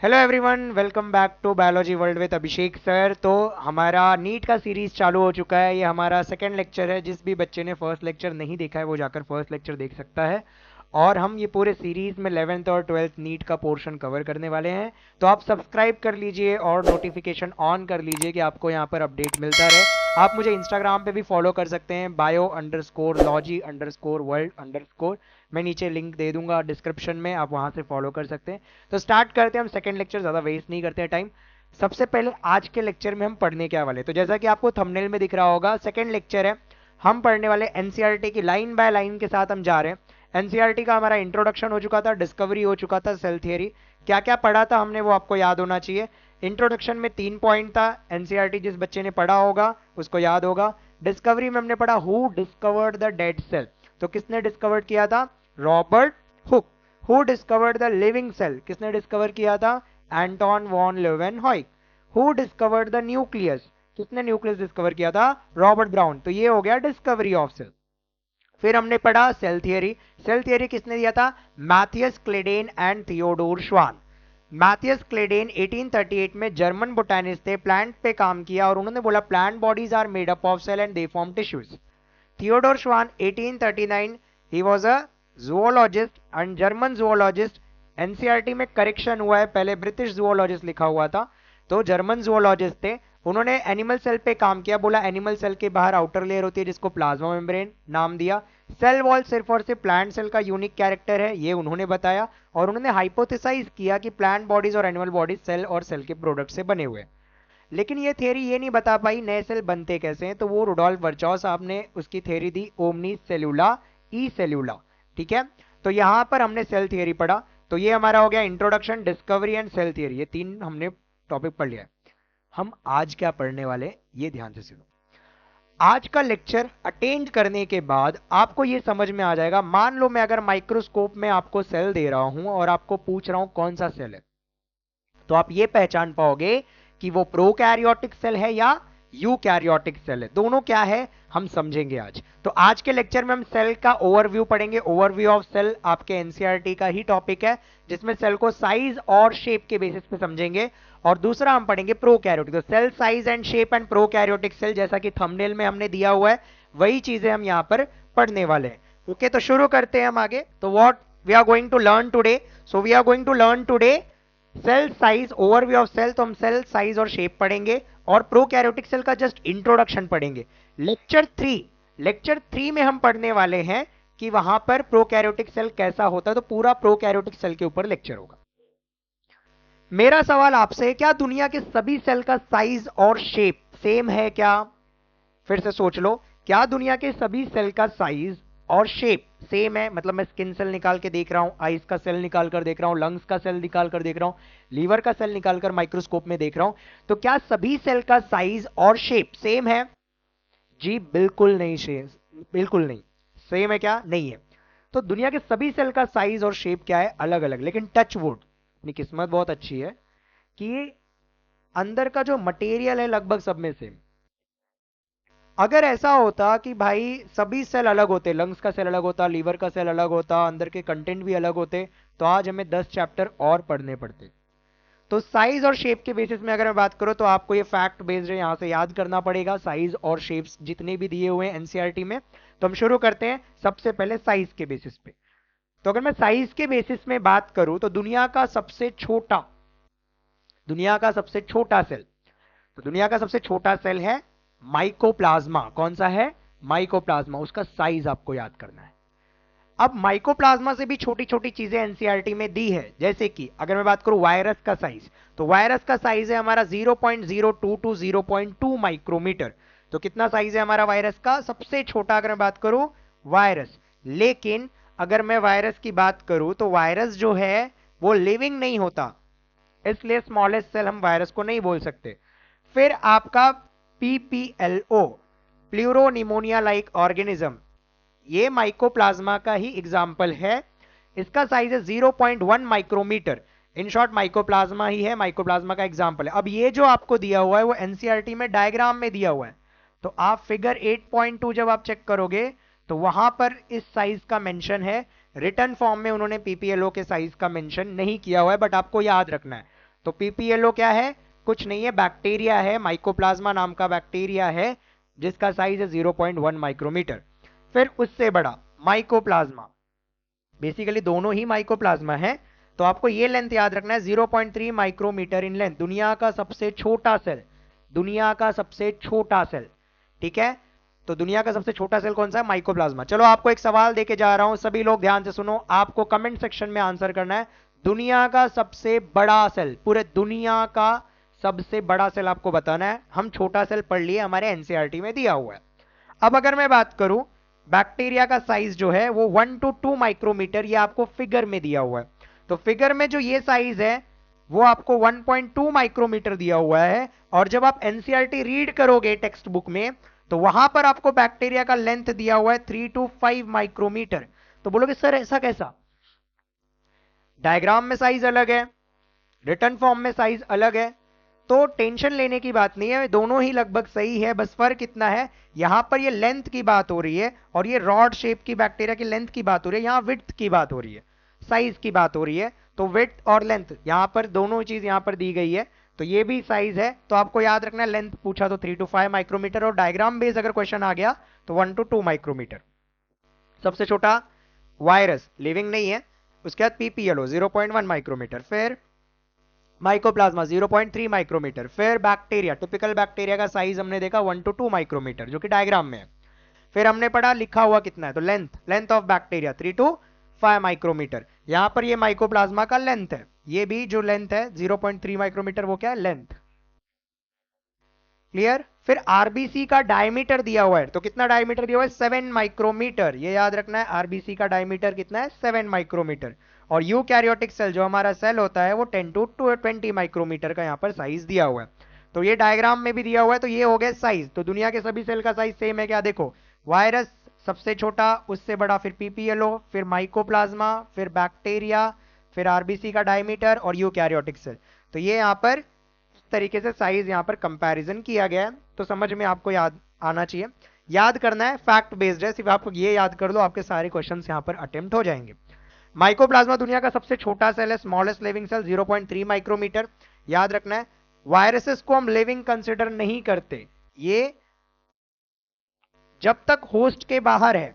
Hello everyone, welcome back to biology world with Abhishek sir. तो हमारा NEET का series चालू हो चुका है। ये हमारा सेकंड लेक्चर है। जिस भी बच्चे ने फर्स्ट लेक्चर नहीं देखा है वो जाकर फर्स्ट लेक्चर देख सकता है। और हम ये पूरे सीरीज में 11th और 12th नीट का पोर्शन कवर करने वाले हैं। तो आप सब्सक्राइब कर लीजिए और नोटिफिकेशन ऑन कर लीजिए कि आपको यहाँ पर अपडेट मिलता रहे। आप मुझे इंस्टाग्राम पे भी फॉलो कर सकते हैं, bio_loggy_world_। मैं नीचे लिंक दे दूंगा डिस्क्रिप्शन में, आप वहां से फॉलो कर सकते हैं। तो स्टार्ट करते हैं हम सेकंड लेक्चर, ज्यादा वेस्ट नहीं करते हैं टाइम। सबसे पहले आज के लेक्चर में हम पढ़ने क्या वाले, तो जैसा कि आपको थंबनेल में दिख रहा होगा सेकंड लेक्चर है। हम पढ़ने वाले एनसीईआरटी की लाइन बाय लाइन के साथ हम जा रहे हैं। एनसीईआरटी का हमारा इंट्रोडक्शन हो चुका था, डिस्कवरी हो चुका था, सेल थियरी क्या क्या पढ़ा था हमने वो आपको याद होना चाहिए। इंट्रोडक्शन में 3 पॉइंट था। एनसीईआरटी जिस बच्चे ने पढ़ा होगा उसको याद होगा। डिस्कवरी में हमने पढ़ा who discovered the dead cell, तो किसने डिस्कवर किया था? Robert Hooke. Who discovered the living cell, किसने डिस्कवर किया था? Anton von Leeuwenhoek. Who discovered the nucleus, किसने न्यूक्लियस डिस्कवर किया था? Robert Brown. तो ये हो गया डिस्कवरी ऑफ सेल। फिर हमने पढ़ा सेल थियरी। सेल थियरी किसने दिया था? मैथियस क्लेडेन एंड थियोडोर श्वान। मैथियस क्लेडेन 1838 में जर्मन बोटानिस्ट थे, प्लांट पे काम किया और उन्होंने बोला plant bodies are made up of cell and they form tissues. Theodor Schwann 1839, he was a zoologist and German zoologist. NCERT में करेक्शन हुआ है, पहले ब्रिटिश जूओलॉजिस्ट लिखा हुआ था, तो जर्मन जूओलॉजिस्ट थे। उन्होंने एनिमल सेल पे काम किया, बोला एनिमल सेल के बाहर आउटर लेयर होती है जिसको प्लाज्मा मेम्ब्रेन नाम दिया। सेल वॉल सिर्फ और सिर्फ प्लांट सेल का यूनिक कैरेक्टर है, ये उन्होंने बताया। और उन्होंने हाइपोथेसाइज किया कि प्लांट बॉडीज और एनिमल बॉडीज सेल और सेल के प्रोडक्ट से बने हुए। लेकिन ये थ्योरी ये नहीं बता पाई नए सेल बनते कैसे हैं, तो वो रुडोल्फ वर्चॉव साहब ने उसकी थ्योरी दी, ओमनी सेलुला ई सेलुला। ठीक है, तो यहां पर हमने सेल थ्योरी पढ़ा। तो ये हमारा हो गया introduction, discovery and cell theory, ये 3 हमने टॉपिक पढ़ लिया है। हम आज क्या पढ़ने वाले ये ध्यान से सुनो। आज का लेक्चर अटेंड करने के बाद आपको ये समझ में आ जाएगा। मान लो मैं अगर माइक्रोस्कोप में आपको सेल दे रहा हूं और आपको पूछ रहा हूं कौन सा सेल है, तो आप ये पहचान पाओगे कि वो प्रोकैरियोटिक सेल है या यूकैरियोटिक सेल है। दोनों क्या है हम समझेंगे आज। तो आज के लेक्चर में हम सेल का ओवरव्यू पढ़ेंगे। ओवरव्यू ऑफ सेल आपके एनसीईआरटी का ही टॉपिक है, जिसमें सेल को साइज और शेप के बेसिस पे समझेंगे। और दूसरा हम पढ़ेंगे प्रोकैरियोटिक, तो cell size and shape and prokaryotic cell, जैसा कि थंबनेल में हमने दिया हुआ है वही चीजें हम यहां पर पढ़ने वाले हैं। ओके, तो शुरू करते हैं हम आगे। तो what we are going to learn today, so we are going to learn today cell size, overview of cell. तो हम सेल साइज और शेप पढ़ेंगे और प्रोकैरियोटिक सेल का जस्ट इंट्रोडक्शन पढ़ेंगे। लेक्चर 3 में हम पढ़ने वाले हैं कि वहां पर प्रोकैरियोटिक सेल कैसा होता है, तो पूरा प्रोकैरियोटिक सेल के ऊपर लेक्चर होगा। मेरा सवाल आपसे है, क्या दुनिया के सभी सेल का साइज और शेप सेम है क्या? फिर से सोच लो, क्या दुनिया के सभी सेल का साइज और शेप सेम है? मतलब मैं स्किन सेल निकाल के देख रहा हूं, आइस का सेल निकाल कर देख रहा हूं, लंग्स का सेल निकाल कर देख रहा हूं, लीवर का सेल निकाल कर माइक्रोस्कोप में देख रहा हूं, तो क्या सभी सेल का साइज और शेप सेम है? जी बिल्कुल नहीं, बिल्कुल नहीं। सेम है क्या? नहीं है। तो दुनिया के सभी सेल का साइज और शेप क्या है? अलग अलग। लेकिन टच वुड, अपनी किस्मत बहुत अच्छी है कि अंदर का जो मटेरियल है लगभग सब में सेम। अगर ऐसा होता कि भाई सभी सेल अलग होते, लंग्स का सेल अलग होता, लीवर का सेल अलग होता, अंदर के कंटेंट भी अलग होते, तो आज हमें 10 चैप्टर और पढ़ने पड़ते। तो साइज और शेप के बेसिस में अगर मैं बात करूं तो आपको ये फैक्ट बेस्ड यहां से याद करना पड़ेगा, साइज और शेप्स जितने भी दिए हुए हैं एनसीईआरटी में। तो हम शुरू करते हैं सबसे पहले साइज के बेसिस पे। तो अगर मैं साइज के बेसिस में बात करूं तो दुनिया का सबसे छोटा सेल, तो दुनिया का सबसे छोटा सेल है माइकोप्लाज्मा। कौन सा है? माइकोप्लाज्मा। उसका साइज आपको याद करना है। अब माइकोप्लाज्मा से भी छोटी छोटी चीजें एनसीईआरटी में दी है, जैसे कि अगर मैं बात करूं वायरस का साइज, तो वायरस का साइज है हमारा 0.02 टू 0.2 माइक्रोमीटर। तो कितना साइज है हमारा वायरस का? सबसे छोटा अगर मैं बात करूं वायरस। लेकिन अगर मैं वायरस की बात करूं तो वायरस जो है वो लिविंग नहीं होता, इसलिए स्मॉलेस्ट सेल हम वायरस को नहीं बोल सकते। फिर आपका पीपीएलओ, प्लूरोनिमोनिया लाइक ऑर्गेनिज्म, ये माइकोप्लाज्मा का ही एग्जाम्पल है। इसका साइज है 0.1 माइक्रोमीटर। इन शॉर्ट माइकोप्लाज्मा ही है, माइकोप्लाज्मा का एग्जाम्पल है। अब ये जो आपको दिया हुआ है वो एनसीईआरटी में डायग्राम में दिया हुआ है, तो आप फिगर 8.2 जब आप चेक करोगे तो वहां पर इस साइज का मेंशन है। रिटर्न फॉर्म में उन्होंने पीपीएलओ के साइज का मेंशन नहीं किया हुआ है, बट आपको याद रखना है। तो पीपीएलओ क्या है, कुछ नहीं है, बैक्टीरिया है, माइकोप्लाज्मा नाम का बैक्टीरिया है जिसका साइज है 0.1 माइक्रोमीटर। फिर उससे बड़ा माइकोप्लाज्मा, बेसिकली दोनों ही माइकोप्लाज्मा है, तो आपको ये लेंथ याद रखना है 0.3 माइक्रोमीटर इन लेंथ, दुनिया का सबसे छोटा सेल, दुनिया का सबसे छोटा सेल, ठीक है। तो दुनिया का सबसे छोटा सेल कौन सा है, माइकोप्लाज्मा। चलो आपको एक सवाल देके जा रहा हूं, सभी लोग ध्यान से सुनो, आपको कमेंट सेक्शन में आंसर करना है, दुनिया का सबसे बड़ा सेल, पूरे दुनिया का सबसे बड़ा सेल आपको बताना है। हम छोटा सेल पढ़ लिए, हमारे एनसीईआरटी में दिया हुआ है। अब अगर मैं बात करूं बैक्टीरिया का साइज जो है वो 1 to 2 माइक्रोमीटर, ये आपको फिगर में दिया हुआ है। तो फिगर में जो ये साइज है वो आपको 1.2 माइक्रोमीटर दिया हुआ है, और जब आप एनसीईआरटी रीड करोगे टेक्स्ट बुक में तो वहां पर आपको बैक्टीरिया का लेंथ दिया हुआ है 3 to 5 माइक्रोमीटर। तो बोलोगे सर ऐसा कैसा, डायग्राम में साइज अलग है, रिटर्न फॉर्म में साइज अलग है, तो टेंशन लेने की बात नहीं है, दोनों ही लगभग सही है, बस फर्क इतना है यहां पर ये लेंथ की बात हो रही है और ये रॉड शेप की बैक्टीरिया की लेंथ की बात हो रही है, यहां विड्थ की बात हो रही है, साइज की बात हो रही है। तो विड्थ और लेंथ यहां पर दोनों चीज यहां पर दी गई है, तो ये भी साइज है। तो आपको याद रखना है लेंथ पूछा तो 3 to 5 माइक्रोमीटर, और डायग्राम बेस अगर क्वेश्चन आ गया तो 1 to 2 माइक्रोमीटर। सबसे छोटा वायरस, लिविंग नहीं है, उसके बाद पीपीएलओ 0.1 माइक्रोमीटर, फिर माइकोप्लाज्मा 0.3 माइक्रोमीटर, फिर बैक्टीरिया, टिपिकल बैक्टीरिया का साइज हमने देखा 1 to 2 माइक्रोमीटर जो कि डायग्राम में है। फिर हमने पढ़ा लिखा हुआ कितना है, तो length of bacteria 3 to 5 micrometer. यहां पर ये माइकोप्लाज्मा का लेंथ है, ये भी जो लेंथ है 0.3 माइक्रोमीटर वो क्या है, लेंथ, क्लियर। फिर आरबीसी का डायमीटर दिया हुआ है, तो कितना डायमीटर दिया हुआ है, 7 माइक्रोमीटर, ये याद रखना है, आरबीसी का डायमीटर कितना है, 7 माइक्रोमीटर। और यूकैरियोटिक सेल जो हमारा सेल होता है वो 10 to 20 माइक्रोमीटर का यहां पर साइज दिया हुआ है। तो ये डायग्राम में भी दिया हुआ है, तो ये हो गया साइज। तो दुनिया के सभी सेल का साइज सेम है क्या, देखो वायरस सबसे छोटा, उससे बड़ा फिर पीपीएलओ, फिर माइकोप्लाज्मा, फिर बैक्टीरिया, फिर आरबीसी का डायमीटर और यूकैरियोटिक सेल। तो ये यहां पर इस तरीके से साइज यहां पर कंपैरिजन किया गया है, तो समझ में आपको याद आना चाहिए, याद करना है, फैक्ट बेस्ड है, सिर्फ आप ये याद कर लो, आपके सारे क्वेश्चंस यहां पर अटेम्प्ट हो जाएंगे। माइकोप्लाज्मा दुनिया का सबसे छोटा सेल है, स्मॉलेस्ट लिविंग सेल 0.3 माइक्रोमीटर, याद रखना है। वायरसेस को हम लिविंग कंसिडर नहीं करते, ये जब तक होस्ट के बाहर है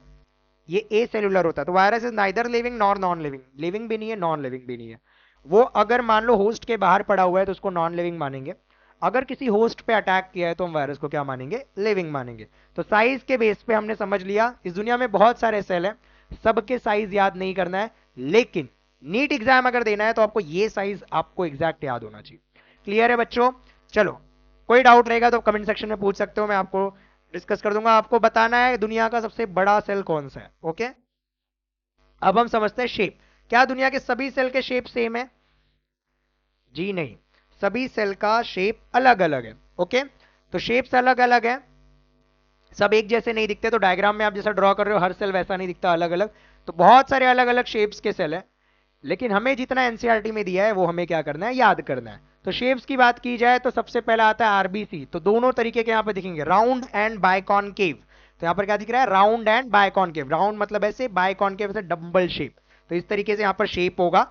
ये ए सेलुलर होता है, तो virus is neither living nor non living, living भी नहीं है नॉन लिविंग भी नहीं है। वो अगर मान लो होस्ट के बाहर पड़ा हुआ है तो उसको नॉन लिविंग मानेंगे, अगर किसी होस्ट पे अटैक किया है तो हम वायरस को क्या मानेंगे, लिविंग मानेंगे। तो साइज के बेस पे हमने समझ लिया, इस दुनिया में बहुत सारे सेल हैं, सबके साइज याद नहीं करना है, लेकिन नीट एग्जाम अगर देना है तो आपको ये साइज आपको एग्जैक्ट याद होना चाहिए। क्लियर है बच्चों, चलो कोई डाउट रहेगा तो कमेंट सेक्शन में पूछ सकते हो, मैं आपको डिस्कस कर दूंगा। आपको बताना है दुनिया का सबसे बड़ा सेल कौन सा है, ओके। अब हम समझते हैं शेप, क्या दुनिया के सभी सेल के शेप सेम है, जी नहीं, सभी सेल का शेप अलग अलग है, ओके। तो शेप्स अलग अलग है, सब एक जैसे नहीं दिखते, तो डायग्राम में आप जैसा ड्रॉ कर रहे हो हर सेल वैसा नहीं दिखता, अलग अलग, तो बहुत सारे अलग अलग शेप्स के सेल है, लेकिन हमें जितना एनसीईआरटी में दिया है वो हमें क्या करना है, याद करना है। तो शेप्स की बात की जाए तो सबसे पहला आता है आरबीसी, तो दोनों तरीके के यहां पे दिखेंगे, राउंड एंड बायकॉनकेव। तो यहां पर क्या दिख रहा है, राउंड एंड बायकॉनकेव, राउंड मतलब ऐसे, बायकॉनकेव ऐसे डबल शेप, तो इस तरीके से यहां पर शेप होगा।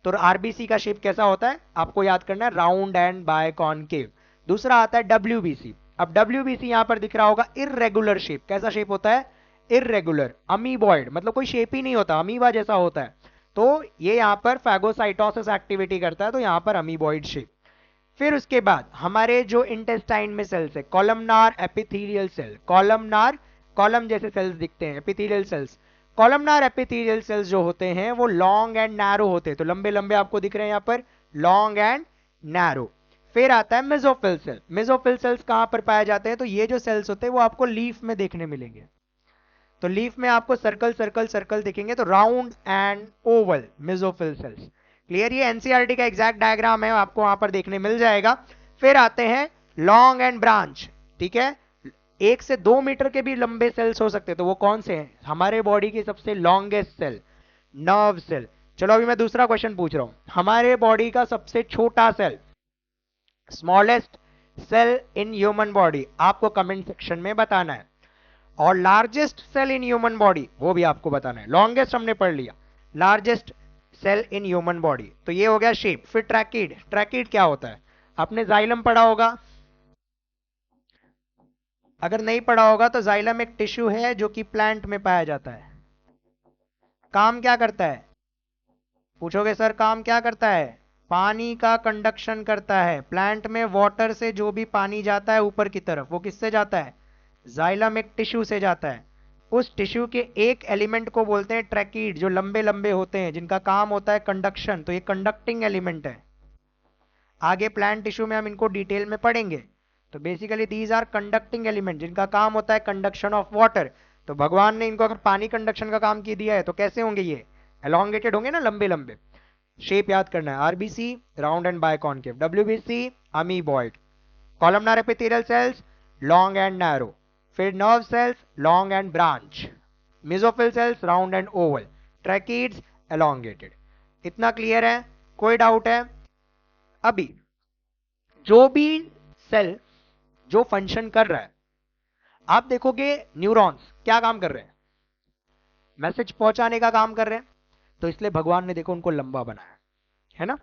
तो आरबीसी का शेप कैसा होता है आपको याद करना है, राउंड एंड बायकॉनकेव। दूसरा आता है डब्ल्यूबीसी, अब डब्ल्यूबीसी यहां पर दिख रहा होगा इररेगुलर शेप, कैसा शेप होता है, इररेगुलर, अमीबॉइड, मतलब कोई शेप ही नहीं होता, अमीबा जैसा होता है, तो ये यहां पर फैगोसाइटोसिस एक्टिविटी करता है, तो यहां पर अमीबॉइड शेप। फिर उसके बाद हमारे जो इंटेस्टाइन में सेल्स है, columnar epithelial cell, columnar, column जैसे सेल्स दिखते हैं, epithelial cells, columnar epithelial cells जो होते हैं वो लॉन्ग एंड नैरो होते हैं, तो लंबे लंबे आपको दिख रहे हैं यहां पर, लॉन्ग एंड नैरो। फिर आता है मेसोफिल सेल, मेसोफिल सेल्स कहां पर पाए जाते हैं, तो ये जो सेल्स होते हैं वो आपको लीफ में देखने मिलेंगे, तो लीफ में आपको सर्कल सर्कल सर्कल दिखेंगे, तो round and Oval mesophyll cells. Clear, ये एनसीईआरटी का एग्जैक्ट डायग्राम है, आपको वहां पर देखने मिल जाएगा। फिर आते हैं लॉन्ग एंड ब्रांच, ठीक है, 1 से 2 मीटर के भी लंबे सेल्स हो सकते हैं, तो वो कौन से हैं, हमारे बॉडी की सबसे लॉन्गेस्ट सेल, नर्व सेल। चलो अभी मैं दूसरा क्वेश्चन पूछ रहा हूं, हमारे बॉडी का सबसे छोटा cell, smallest cell in human body, आपको कमेंट सेक्शन में बताना है, और largest cell in human body वो भी आपको बताना है। लॉन्गेस्ट हमने पढ़ लिया, largest cell in human body. तो ये हो गया शेप। फिर ट्रैकिड, ट्रैकिड क्या होता है? आपने जाइलम पढ़ा होगा, अगर नहीं पढ़ा होगा तो जाइलम एक टिश्यू है जो कि प्लांट में पाया जाता है। काम क्या करता है? पूछोगे सर काम क्या करता है? पानी का कंडक्शन करता है। प्लांट में वाटर से जो भी पानी जाता है ऊपर की तरफ, वो किससे जाता है? जाइलम एक टिश्यू से जाता है। उस टिश्यू के एक एलिमेंट को बोलते हैं ट्रैकीड, जो लंबे लंबे होते हैं, जिनका काम होता है कंडक्शन। तो ये कंडक्टिंग एलिमेंट है। आगे प्लांट टिश्यू में हम इनको डिटेल में पढ़ेंगे। तो basically these are conducting element, जिनका काम होता है कंडक्शन ऑफ वाटर। तो भगवान ने इनको अगर पानी कंडक्शन का काम की दिया है तो कैसे होंगे? ये एलोंगेटेड होंगे ना, लंबे लंबे। शेप याद करना है, RBC round and biconcave, WBC amoeboid, columnar epithelial cells long and narrow, फिर nerve cells long and branch, mesophyll cells round and oval, tracheids elongated. इतना क्लियर है? कोई डाउट है? अभी जो भी सेल जो फंक्शन कर रहा है, आप देखोगे न्यूरॉन्स क्या काम कर रहे हैं? मैसेज पहुंचाने का काम कर रहे हैं। तो इसलिए भगवान ने देखो उनको लंबा बनाया है ना।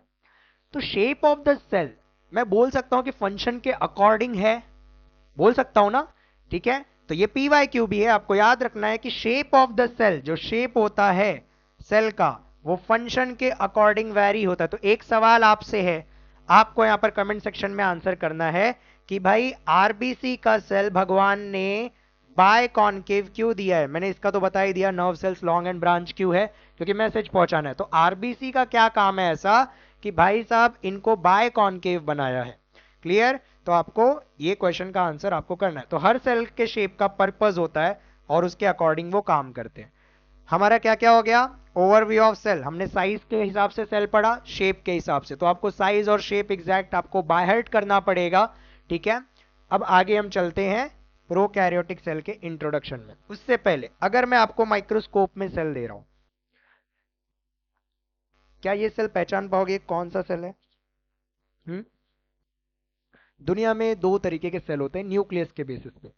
तो शेप ऑफ द सेल मैं बोल सकता हूं कि फंक्शन के अकॉर्डिंग है, बोल सकता हूं ना, ठीक है। तो ये PYQ भी है, आपको याद रखना है कि शेप ऑफ द सेल, जो शेप होता है सेल का, वो फंक्शन के अकॉर्डिंग वैरी होता है। तो एक सवाल आपसे है, आपको यहां पर कमेंट सेक्शन में आंसर करना है कि भाई आरबीसी का सेल भगवान ने बाय कॉनकेव क्यों दिया है? मैंने इसका तो बता ही दिया, nerve cells long and branch क्यों है? क्योंकि मैसेज पहुंचाना है। तो आरबीसी का क्या काम है ऐसा कि भाई साहब इनको बाय कॉनकेव बनाया है। क्लियर? तो आपको ये क्वेश्चन का आंसर आपको करना है। तो हर सेल के शेप का पर्पस होता है और उसके अकॉर्डिंग वो काम करते हैं। हमारा क्या क्या हो गया? ओवरव्यू ऑफ सेल, हमने साइज के हिसाब से सेल पढ़ा, शेप के हिसाब से। तो आपको साइज और शेप एग्जैक्ट आपको बाय हार्ट करना पड़ेगा, ठीक है। अब आगे हम चलते हैं प्रोकैरियोटिक सेल के इंट्रोडक्शन में। उससे पहले अगर मैं आपको माइक्रोस्कोप में सेल दे रहा हूं, क्या ये सेल पहचान पाओगे कौन सा सेल है? दुनिया में दो तरीके के सेल होते हैं न्यूक्लियस के बेसिस पे।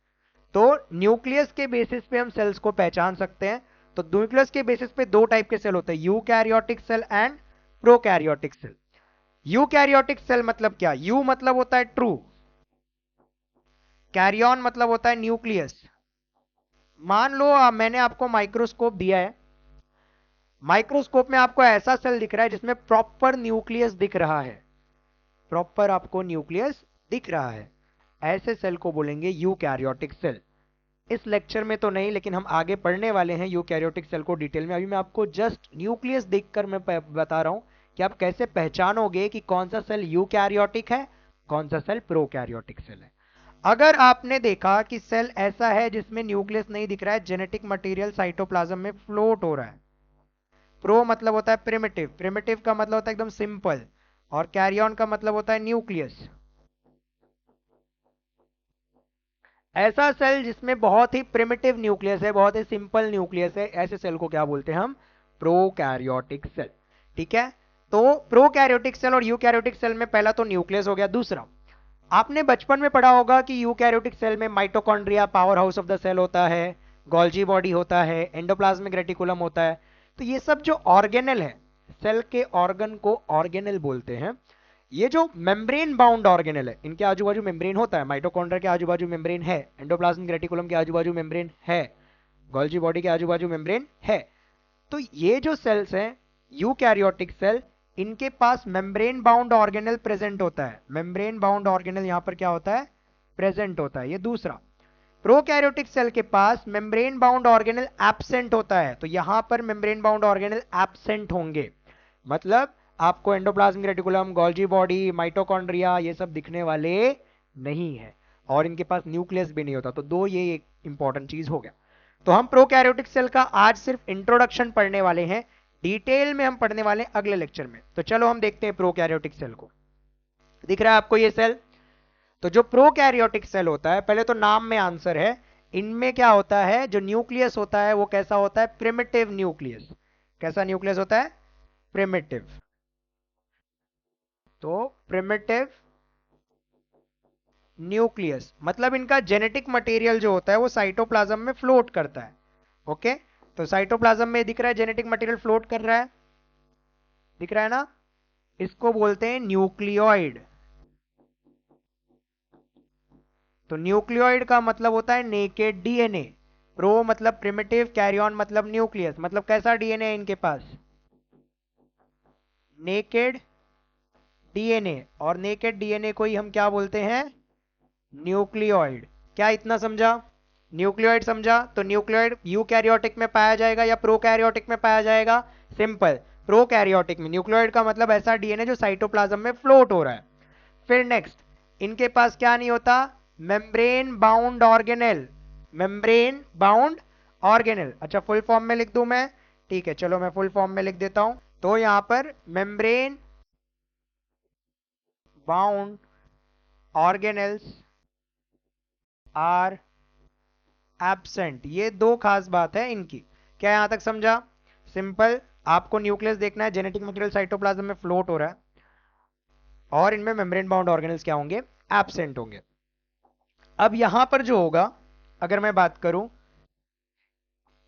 तो न्यूक्लियस के बेसिस पे हम सेल्स को पहचान सकते हैं। तो न्यूक्लियस के बेसिस पे दो टाइप के सेल होते हैं, eukaryotic cell and prokaryotic cell. Eukaryotic cell मतलब क्या? यू मतलब होता है ट्रू, कैरियन मतलब होता है न्यूक्लियस। मान लो मैंने आपको माइक्रोस्कोप दिया है, माइक्रोस्कोप में आपको ऐसा सेल दिख रहा है जिसमें प्रॉपर न्यूक्लियस दिख रहा है, प्रॉपर आपको न्यूक्लियस दिख रहा है, ऐसे सेल को बोलेंगे यूकैरियोटिक सेल। इस लेक्चर में तो नहीं, लेकिन हम आगे पढ़ने वाले हैं यूकैरियोटिक सेल को डिटेल में। अभी मैं आपको जस्ट न्यूक्लियस देखकर मैं बता रहा हूं कि आप कैसे पहचानोगे कि कौन सा सेल यूकैरियोटिक है, कौन सा सेल प्रोकैरियोटिक सेल है। अगर आपने देखा कि सेल ऐसा है जिसमें न्यूक्लियस नहीं दिख रहा है, जेनेटिक मटेरियल साइटोप्लाज्म में फ्लोट हो रहा है, प्रो मतलब होता है प्रिमिटिव, प्रिमिटिव का मतलब होता है एकदम सिंपल, और कैरियन का मतलब होता है न्यूक्लियस। ऐसा सेल जिसमें बहुत ही प्रिमिटिव न्यूक्लियस है, बहुत ही सिंपल न्यूक्लियस है, ऐसे सेल को क्या बोलते हैं हम? प्रोकैरियोटिक सेल, ठीक है। तो प्रोकैरियोटिक सेल और यूकैरियोटिक सेल में पहला तो न्यूक्लियस हो गया। दूसरा, आपने बचपन में पढ़ा होगा कि यूकैरियोटिक सेल में mitochondria power house of the cell होता है, गोल्जी बॉडी होता है, एंडोप्लाज्मिक रेटिकुलम होता है। तो ये सब जो ऑर्गेनल है, सेल के ऑर्गन को ऑर्गेनल बोलते हैं। ये जो मेम्ब्रेन बाउंड ऑर्गेनल है, इनके आजू बाजू मेम्ब्रेन होता है, माइटोकॉन्ड्रिया के आजू बाजू मेम्ब्रेन है, एंडोप्लाज्मिक रेटिकुलम के आजू बाजू मेम्ब्रेन है, गोल्जी बॉडी के आजू बाजू मेम्ब्रेन है। तो ये जो सेल्स हैं यूकैरियोटिक सेल, इनके पास मेम्ब्रेन बाउंड ऑर्गेनल प्रेजेंट होता है। मेम्ब्रेन बाउंड ऑर्गेनल यहां पर क्या होता है? प्रेजेंट होता है। ये दूसरा। प्रोकैरियोटिक सेल के पास मेम्ब्रेन बाउंड ऑर्गेनल एब्सेंट होता है। तो यहां पर मेम्ब्रेन बाउंड ऑर्गेनल एब्सेंट होंगे, मतलब आपको endoplasmic reticulum, Golgi body, mitochondria ये सब दिखने वाले नहीं है, और इनके पास न्यूक्लियस भी नहीं होता। तो दो ये एक इंपॉर्टेंट चीज हो गया। तो हम प्रोकैरियोटिक सेल का आज सिर्फ इंट्रोडक्शन पढ़ने वाले हैं, डिटेल में हम पढ़ने वाले हैं अगले लेक्चर में। तो चलो हम देखते हैं प्रोकैरियोटिक सेल को। दिख रहा है आपको ये सेल? तो जो प्रोकैरियोटिक सेल होता है, पहले तो नाम में आंसर है, इनमें क्या होता है, जो न्यूक्लियस होता है वो कैसा होता है? Primitive nucleus. कैसा न्यूक्लियस होता है? प्रिमिटिव। तो प्रिमिटिव न्यूक्लियस मतलब इनका जेनेटिक मटेरियल जो होता है वो साइटोप्लाज्म में फ्लोट करता है। ओके, तो साइटोप्लाज्म में दिख रहा है जेनेटिक मटेरियल फ्लोट कर रहा है। दिख रहा है ना, इसको बोलते हैं न्यूक्लियोइड। तो न्यूक्लियोइड का मतलब होता है नेकेड डीएनए। प्रो मतलब प्रिमिटिव, कैरियन मतलब न्यूक्लियस, मतलब कैसा डीएनए है इनके पास, नेकेड डीएनए। और नेकेड डीएनए को ही हम क्या बोलते हैं, न्यूक्लियोइड। क्या इतना समझा, न्यूक्लियोइड समझा। तो न्यूक्लियोइड यूकैरियोटिक में पाया जाएगा या प्रोकैरियोटिक में पाया जाएगा, सिंपल, प्रोकैरियोटिक में। न्यूक्लियोइड का मतलब ऐसा डीएनए जो साइटोप्लाज्म में फ्लोट हो रहा है। फिर नेक्स्ट, इनके पास क्या नहीं होता, membrane bound organelle. Membrane bound organelle, अच्छा फुल फॉर्म में लिख दूं मैं, ठीक है चलो मैं फुल फॉर्म में लिख देता हूं। तो यहां पर membrane bound organelles are absent. ये दो खास बात है इनकी। क्या यहां तक समझा, सिंपल, आपको न्यूक्लियस देखना है, जेनेटिक मटेरियल साइटोप्लाज्म में फ्लोट हो रहा है, और इनमें मेम्ब्रेन बाउंड ऑर्गेनल्स क्या होंगे, एब्सेंट होंगे। अब यहां पर जो होगा, अगर मैं बात करूं,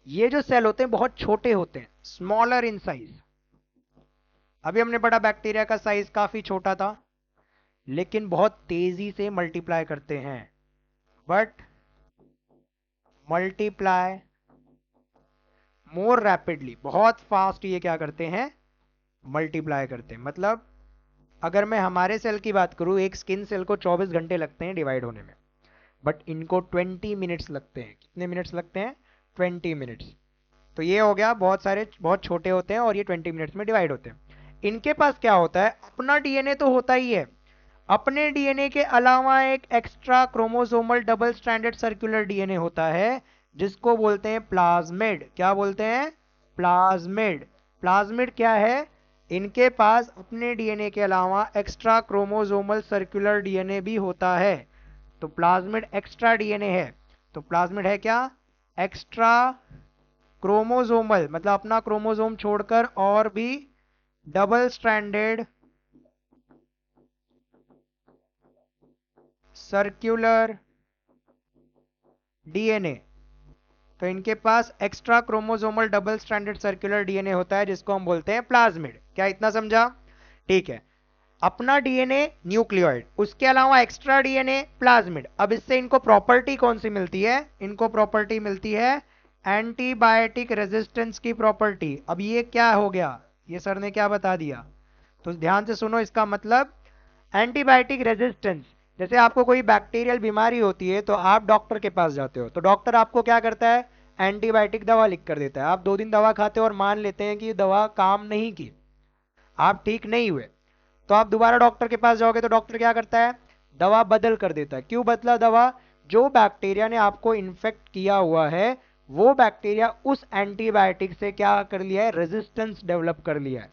ये जो सेल होते हैं बहुत छोटे होते हैं, स्मॉलर इन साइज। अभी हमने पढ़ा बैक्टीरिया का साइज काफी छोटा था, लेकिन बहुत तेजी से मल्टीप्लाई करते हैं, बट मल्टीप्लाई मोर रैपिडली, बहुत फास्ट ये क्या करते हैं, मल्टीप्लाई करते हैं। मतलब अगर मैं हमारे सेल की बात करूं, एक स्किन सेल को 24 घंटे लगते हैं डिवाइड होने में, बट इनको 20 मिनट्स लगते हैं। कितने मिनट्स लगते हैं, 20 मिनट्स। तो ये हो गया, बहुत सारे बहुत छोटे होते हैं और ये 20 मिनट्स में डिवाइड होते हैं। इनके पास क्या होता है, अपना डीएनए तो होता ही है, अपने डीएनए के अलावा एक extra chromosomal double stranded circular DNA होता है, जिसको बोलते हैं प्लाज्मिड। क्या बोलते हैं, प्लाज्मिड। प्लाज्मिड क्या है, इनके पास अपने डीएनए के अलावा एक्स्ट्रा क्रोमोसोमल सर्कुलर डीएनए भी होता है। तो प्लाज्मिड एक्स्ट्रा डीएनए है। तो प्लाज्मिड है क्या, एक्स्ट्रा क्रोमोसोमल, मतलब अपना क्रोमोसोम छोड़कर और भी डबल स्ट्रैंडेड सर्कुलर डीएनए। तो इनके पास extrachromosomal double stranded circular DNA होता है, जिसको हम बोलते हैं प्लाज्मिड। क्या इतना समझा, ठीक है। अपना डीएनए न्यूक्लियोइड, उसके अलावा एक्स्ट्रा डीएनए प्लाज्मिड। अब इससे इनको प्रॉपर्टी कौन सी मिलती है, इनको प्रॉपर्टी मिलती है एंटीबायोटिक रेजिस्टेंस की प्रॉपर्टी। अब ये क्या हो गया, ये सर ने क्या बता दिया, तो ध्यान से सुनो, इसका मतलब एंटीबायोटिक रेजिस्टेंस। जैसे आपको कोई बैक्टीरियल बीमारी होती है तो आप डॉक्टर के पास जाते हो, तो डॉक्टर आपको क्या करता है, एंटीबायोटिक दवा लिख कर देता है। आप 2 दिन दवा खाते हो और मान लेते हैं कि दवा काम नहीं की, आप ठीक नहीं हुए, तो आप दोबारा डॉक्टर के पास जाओगे तो डॉक्टर क्या करता है, दवा बदल कर देता है। क्यों बदला दवा, जो बैक्टीरिया ने आपको इन्फेक्ट किया हुआ है, वो बैक्टीरिया उस एंटीबायोटिक से क्या कर लिया है, रेजिस्टेंस डेवलप कर लिया है।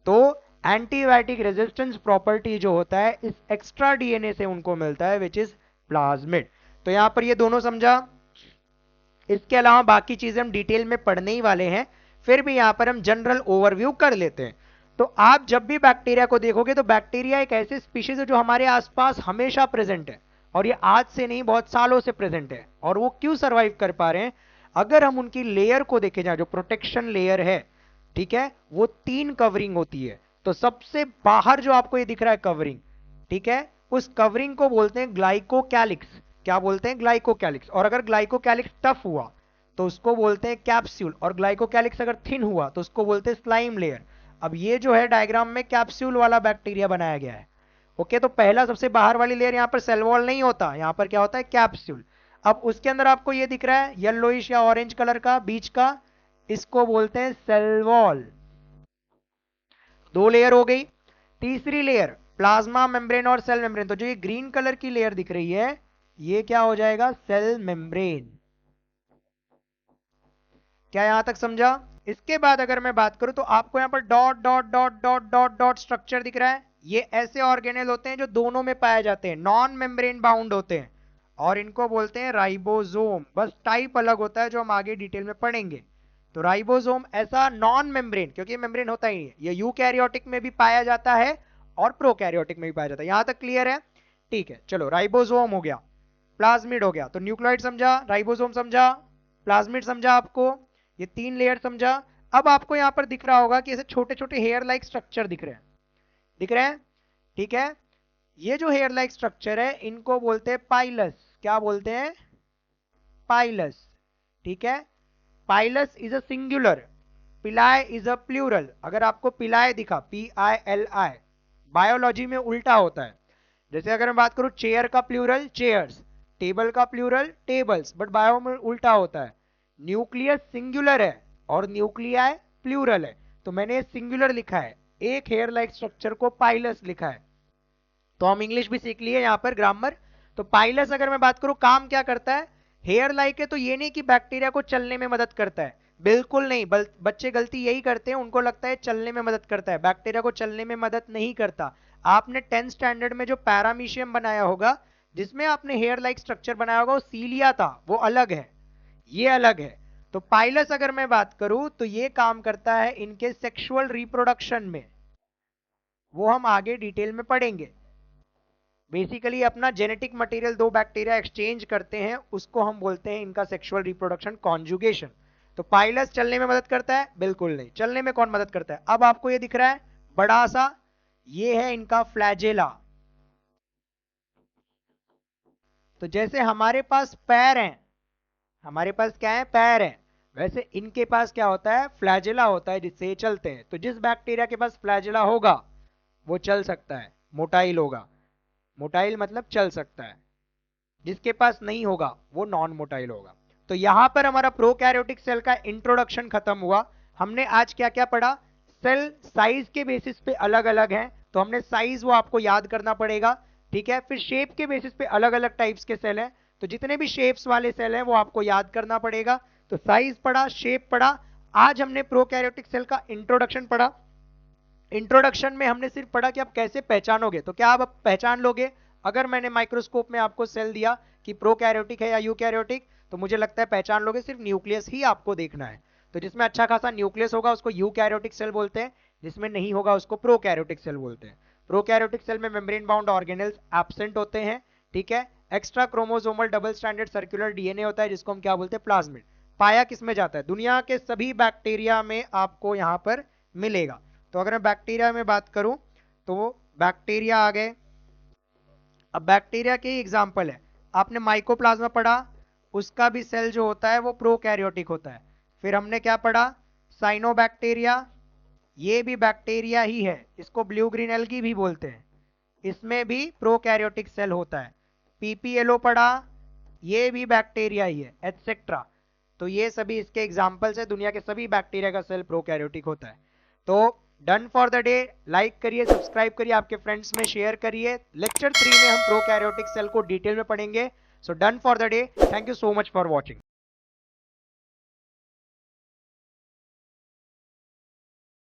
तो एंटीबायोटिक रेजिस्टेंस प्रॉपर्टी जो होता है इस एक्स्ट्रा डीएनए से उनको मिलता है, विच इज प्लाज्मिड। तो यहां पर ये दोनों समझा। इसके अलावा बाकी चीजें हम डिटेल में पढ़ने ही वाले हैं, फिर भी यहां पर हम जनरल ओवरव्यू कर लेते हैं। तो आप जब भी बैक्टीरिया को देखोगे, तो बैक्टीरिया एक ऐसी स्पीशीज है जो हमारे आसपास हमेशा प्रेजेंट है, और ये आज से नहीं बहुत सालों से प्रेजेंट है। और वो क्यों सरवाइव कर पा रहे हैं, अगर हम उनकी लेयर को देखें जाए, जो प्रोटेक्शन लेयर है, ठीक है, वो 3 कवरिंग होती है। तो सबसे बाहर जो आपको ये दिख रहा है कवरिंग, ठीक है, उस कवरिंग को बोलते हैं ग्लाइकोकैलिक्स। क्या बोलते हैं, ग्लाइकोकैलिक्स। और अगर ग्लाइकोकैलिक्स टफ हुआ तो उसको बोलते हैं कैप्सूल, और ग्लाइकोकैलिक्स अगर थिन हुआ तो उसको बोलते हैं स्लाइम लेयर। अब ये जो है डायग्राम में कैप्सूल वाला बैक्टीरिया बनाया गया है। ओके, तो पहला सबसे बाहर वाली लेयर, यहां पर सेल वॉल नहीं होता, यहां पर क्या होता है, कैप्सूल। अब उसके अंदर आपको ये दिख रहा है येलोइश या ऑरेंज कलर का बीच का, इसको बोलते हैं सेल वॉल। 2 लेयर हो गई। तीसरी लेयर प्लाज्मा मेम्ब्रेन और सेल मेम्ब्रेन। तो जो ये ग्रीन कलर की लेयर दिख रही है, ये क्या हो जाएगा, सेल मेम्ब्रेन। क्या यहां तक समझा। इसके बाद अगर मैं बात करूं, तो आपको यहां पर dot dot dot dot dot dot structure दिख रहा है। ये ऐसे ऑर्गेनेल होते हैं जो दोनों में पाए जाते हैं, नॉन मेम्ब्रेन बाउंड होते हैं, और इनको बोलते हैं राइबोसोम। बस टाइप अलग होता है, जो हम आगे डिटेल में पढ़ेंगे। तो राइबोसोम ऐसा नॉन मेम्ब्रेन, क्योंकि मेम्ब्रेन होता ही नहीं है, ये यूकैरियोटिक में भी पाया जाता है और प्रोकैरियोटिक में भी पाया जाता है। यहां तक क्लियर है, ठीक है। चलो, राइबोसोम हो गया, प्लाज्मिड हो गया, तो न्यूक्लियोइड समझा, राइबोसोम समझा, प्लाज्मिड समझा आपको, ये 3 लेयर समझा। अब आपको यहां पर दिख रहा होगा कि ऐसे छोटे छोटे हेयर लाइक स्ट्रक्चर दिख रहे हैं, ठीक है। ये जो हेयर लाइक स्ट्रक्चर है इनको बोलते हैं पाइलस। क्या बोलते हैं? पाइलस, ठीक है। Pilus is a singular, pili is a plural. अगर आपको पिलाय दिखा, PILI, बायोलॉजी में उल्टा होता है। जैसे अगर मैं बात करूं चेयर का प्लूरल चेयर्स, टेबल का प्लूरल टेबल्स, बट बायो में उल्टा होता है। न्यूक्लियस सिंगुलर है और न्यूक्लियाई प्लूरल है, तो मैंने सिंगुलर लिखा है, एक हेयर लाइक स्ट्रक्चर को पाइलस लिखा है। तो हम इंग्लिश भी सीख लिए यहां पर ग्रामर। तो पाइलस अगर मैं बात करूं काम क्या करता है, हेयर लाइक है तो ये नहीं कि बैक्टीरिया को चलने में मदद करता है, बिल्कुल नहीं। बच्चे गलती यही करते हैं, उनको लगता है चलने में मदद करता है, बैक्टीरिया को चलने में मदद नहीं करता। आपने 10th स्टैंडर्ड में जो पैरामीशियम बनाया होगा, जिसमें आपने हेयर लाइक स्ट्रक्चर बनाया होगा, वो सीलिया था, वो अलग है, ये अलग है। तो पाइलस अगर मैं बात करूं तो ये काम करता है इनके सेक्सुअल रिप्रोडक्शन में, वो हम आगे डिटेल में पढ़ेंगे। बेसिकली अपना जेनेटिक मटेरियल दो बैक्टीरिया एक्सचेंज करते हैं, उसको हम बोलते हैं इनका सेक्सुअल रिप्रोडक्शन, कॉन्जुगेशन। तो पाइलस चलने में मदद करता है? बिल्कुल नहीं। चलने में कौन मदद करता है? अब आपको ये दिख रहा है बड़ा सा, ये है इनका फ्लैजेला। तो जैसे हमारे पास पैर हैं, हमारे पास क्या है? पैर हैं, वैसे इनके पास क्या होता है? फ्लैजेला होता है, जिससे ये चलते हैं। तो जिस बैक्टीरिया के पास फ्लैजेला होगा वो चल सकता है, मोटाइल होगा। मोटाइल मतलब चल सकता है। जिसके पास नहीं होगा वो नॉन मोटाइल होगा। तो यहां पर हमारा प्रोकैरियोटिक सेल का इंट्रोडक्शन खत्म हुआ। हमने आज क्या क्या पढ़ा? सेल साइज के बेसिस पे अलग अलग हैं, तो हमने साइज वो आपको याद करना पड़ेगा, ठीक है। फिर शेप के बेसिस पे अलग अलग टाइप्स के सेल हैं, तो जितने भी शेप्स वाले सेल हैं वो आपको याद करना पड़ेगा। तो साइज पढ़ा, शेप पढ़ा। आज हमने प्रोकैरियोटिक सेल का इंट्रोडक्शन पढ़ा। इंट्रोडक्शन में हमने सिर्फ पढ़ा कि आप कैसे पहचानोगे। तो क्या आप पहचान लोगे? अगर मैंने माइक्रोस्कोप में आपको सेल दिया कि प्रोकैरियोटिक है या यूकैरियोटिक, तो मुझे लगता है पहचान लोगे। सिर्फ न्यूक्लियस ही आपको देखना है। तो जिसमें अच्छा खासा न्यूक्लियस होगा उसको यूकैरियोटिक सेल बोलते हैं, जिसमें नहीं होगा उसको प्रोकैरियोटिक सेल बोलते हैं। प्रोकैरियोटिक सेल में मेम्ब्रेन बाउंड ऑर्गेनेल्स एब्सेंट होते हैं, ठीक है। Extra chromosomal double standard circular DNA होता है, जिसको हम क्या बोलते हैं? प्लाज्मिड। पाया किसमें जाता है? दुनिया के सभी बैक्टीरिया में आपको यहां पर मिलेगा। तो अगर मैं बैक्टीरिया में बात करूं तो बैक्टीरिया आ गए। अब बैक्टीरिया के एग्जांपल है, आपने माइकोप्लाज्मा पढ़ा, उसका भी सेल जो होता है वो प्रोकैरियोटिक होता है। फिर हमने क्या पढ़ा? साइनोबैक्टीरिया, ये भी बैक्टीरिया ही है, इसको ब्लू ग्रीन एल्गी भी बोलते हैं, इसमें भी प्रोकैरियोटिक सेल होता है। PPLO पढ़ा, ये भी बैक्टीरिया ही है, एटसेट्रा। तो ये सभी इसके एग्जांपल्स है, दुनिया के सभी बैक्टीरिया का सेल प्रोकैरियोटिक होता है। तो done for the day. Like करिए, सब्सक्राइब करिए, आपके फ्रेंड्स में शेयर करिए। लेक्चर 3 में हम प्रोकैरियोटिक सेल को डिटेल में पढ़ेंगे। So done for the day. Thank you so much for watching.